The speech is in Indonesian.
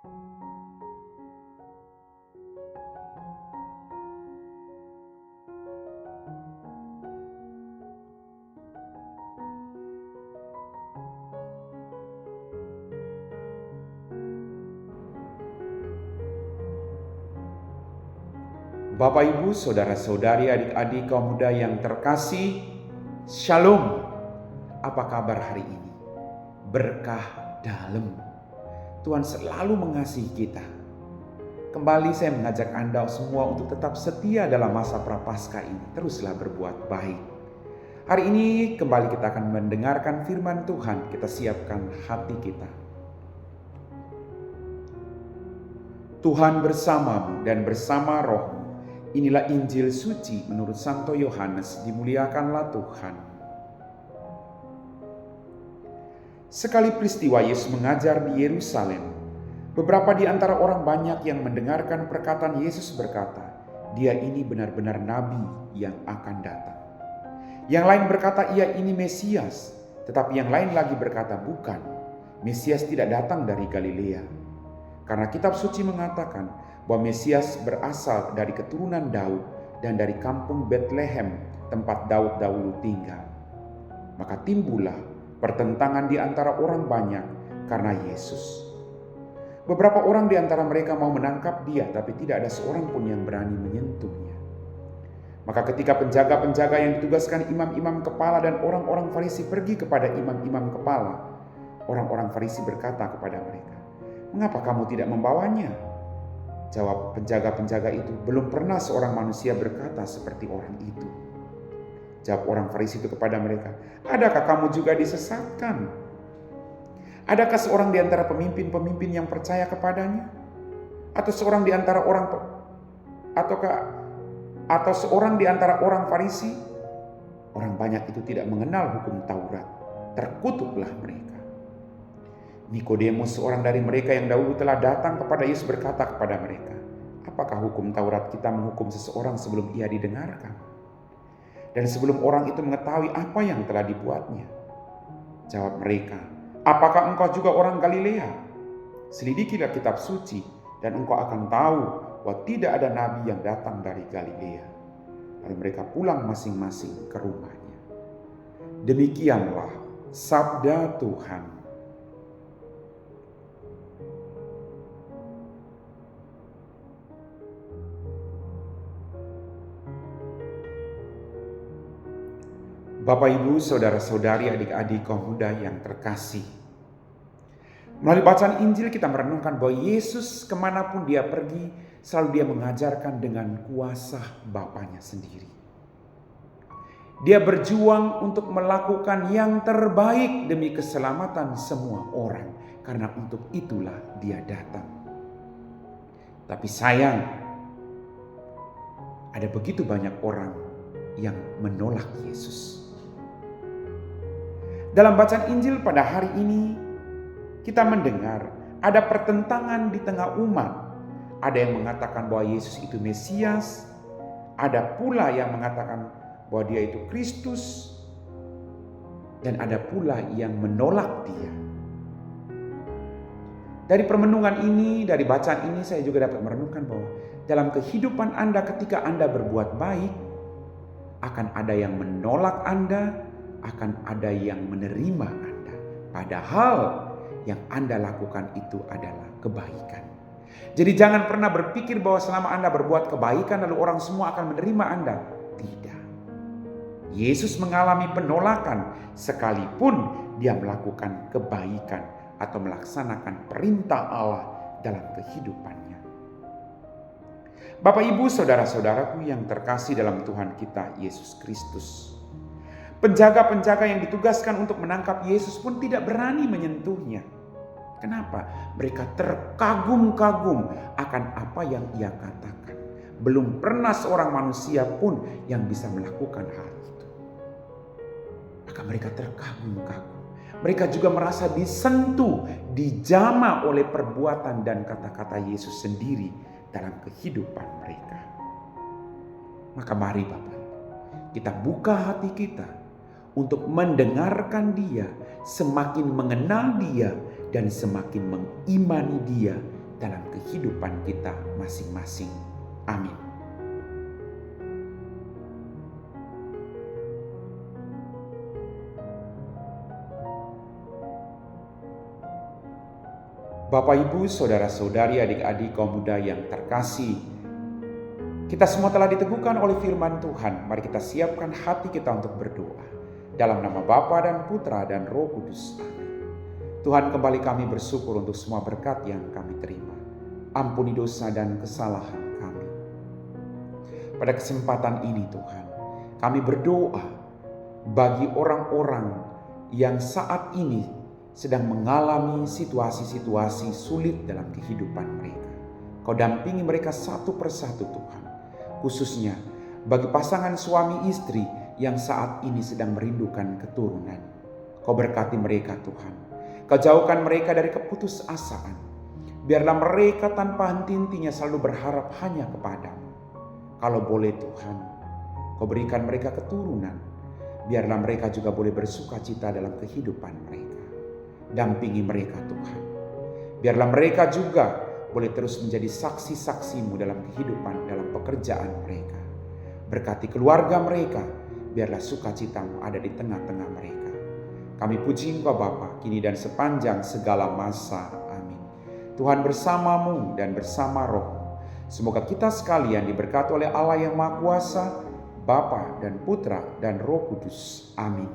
Bapak, Ibu, saudara-saudari, adik-adik kaum muda yang terkasih, Shalom. Apa kabar hari ini? Berkah dalam. Tuhan selalu mengasihi kita. Kembali saya mengajak Anda semua untuk tetap setia dalam masa Prapaskah ini. Teruslah berbuat baik. Hari ini kembali kita akan mendengarkan firman Tuhan. Kita siapkan hati kita. Tuhan bersamamu dan bersama rohmu. Inilah Injil suci menurut Santo Yohanes, dimuliakanlah Tuhan. Sekali peristiwa Yesus mengajar di Yerusalem, beberapa di antara orang banyak yang mendengarkan perkataan Yesus berkata, "Dia ini benar-benar nabi yang akan datang." Yang lain berkata, "Ia ini Mesias." Tetapi yang lain lagi berkata, "Bukan, Mesias tidak datang dari Galilea." Karena kitab suci mengatakan bahwa Mesias berasal dari keturunan Daud dan dari kampung Betlehem, tempat Daud dahulu tinggal. Maka timbullah pertentangan di antara orang banyak karena Yesus. Beberapa orang di antara mereka mau menangkap dia, tapi tidak ada seorang pun yang berani menyentuhnya. Maka ketika penjaga-penjaga yang ditugaskan imam-imam kepala dan orang-orang Farisi pergi kepada imam-imam kepala, orang-orang Farisi berkata kepada mereka, "Mengapa kamu tidak membawanya?" Jawab penjaga-penjaga itu, "Belum pernah seorang manusia berkata seperti orang itu." Jawab orang Farisi itu kepada mereka, "Adakah kamu juga disesatkan? Adakah seorang di antara pemimpin-pemimpin yang percaya kepadanya? Atau seorang di antara seorang di antara orang Farisi?" Orang banyak itu tidak mengenal hukum Taurat. Terkutuklah mereka. Nikodemus, seorang dari mereka yang dahulu telah datang kepada Yesus, berkata kepada mereka, "Apakah hukum Taurat kita menghukum seseorang sebelum ia didengarkan? Dan sebelum orang itu mengetahui apa yang telah dibuatnya?" Jawab mereka, "Apakah engkau juga orang Galilea? Selidikilah kitab suci dan engkau akan tahu bahwa tidak ada nabi yang datang dari Galilea." Lalu mereka pulang masing-masing ke rumahnya. Demikianlah sabda Tuhan. Bapak, Ibu, saudara-saudari, adik-adik kaum muda yang terkasih. Melalui bacaan Injil kita merenungkan bahwa Yesus kemanapun dia pergi, selalu dia mengajarkan dengan kuasa Bapanya sendiri. Dia berjuang untuk melakukan yang terbaik demi keselamatan semua orang. Karena untuk itulah dia datang. Tapi sayang, ada begitu banyak orang yang menolak Yesus. Dalam bacaan Injil pada hari ini, kita mendengar ada pertentangan di tengah umat. Ada yang mengatakan bahwa Yesus itu Mesias, ada pula yang mengatakan bahwa dia itu Kristus, dan ada pula yang menolak dia. Dari permenungan ini, dari bacaan ini, saya juga dapat merenungkan bahwa dalam kehidupan Anda ketika Anda berbuat baik, akan ada yang menolak Anda, akan ada yang menerima Anda. Padahal yang Anda lakukan itu adalah kebaikan. Jadi jangan pernah berpikir bahwa selama Anda berbuat kebaikan lalu orang semua akan menerima Anda. Tidak. Yesus mengalami penolakan sekalipun dia melakukan kebaikan atau melaksanakan perintah Allah dalam kehidupannya. Bapak, Ibu, saudara-saudaraku yang terkasih dalam Tuhan kita Yesus Kristus. Penjaga-penjaga yang ditugaskan untuk menangkap Yesus pun tidak berani menyentuhnya. Kenapa? Mereka terkagum-kagum akan apa yang ia katakan. Belum pernah seorang manusia pun yang bisa melakukan hal itu. Maka mereka terkagum-kagum. Mereka juga merasa disentuh, dijamah oleh perbuatan dan kata-kata Yesus sendiri dalam kehidupan mereka. Maka mari Bapak, kita buka hati kita untuk mendengarkan dia, semakin mengenal dia, dan semakin mengimani dia dalam kehidupan kita masing-masing. Amin. Bapak, Ibu, saudara-saudari, adik-adik kaum muda yang terkasih, kita semua telah diteguhkan oleh firman Tuhan. Mari kita siapkan hati kita untuk berdoa. Dalam nama Bapa dan Putra dan Roh Kudus. Amin. Tuhan, kembali kami bersyukur untuk semua berkat yang kami terima. Ampuni dosa dan kesalahan kami. Pada kesempatan ini Tuhan, kami berdoa bagi orang-orang yang saat ini sedang mengalami situasi-situasi sulit dalam kehidupan mereka. Kau dampingi mereka satu persatu Tuhan. Khususnya bagi pasangan suami istri yang saat ini sedang merindukan keturunan. Kau berkati mereka Tuhan. Kau jauhkan mereka dari keputusasaan. Biarlah mereka tanpa henti-hentinya selalu berharap hanya kepadamu. Kalau boleh Tuhan, Kau berikan mereka keturunan. Biarlah mereka juga boleh bersukacita dalam kehidupan mereka. Dampingi mereka Tuhan. Biarlah mereka juga boleh terus menjadi saksi-saksi-Mu dalam kehidupan, dalam pekerjaan mereka. Berkati keluarga mereka, biarlah sukacita-Mu ada di tengah-tengah mereka. Kami puji Engkau Bapa, kini dan sepanjang segala masa. Amin. Tuhan bersama-Mu dan bersama Roh-Mu. Semoga kita sekalian diberkati oleh Allah yang Maha Kuasa, Bapa dan Putra dan Roh Kudus. Amin.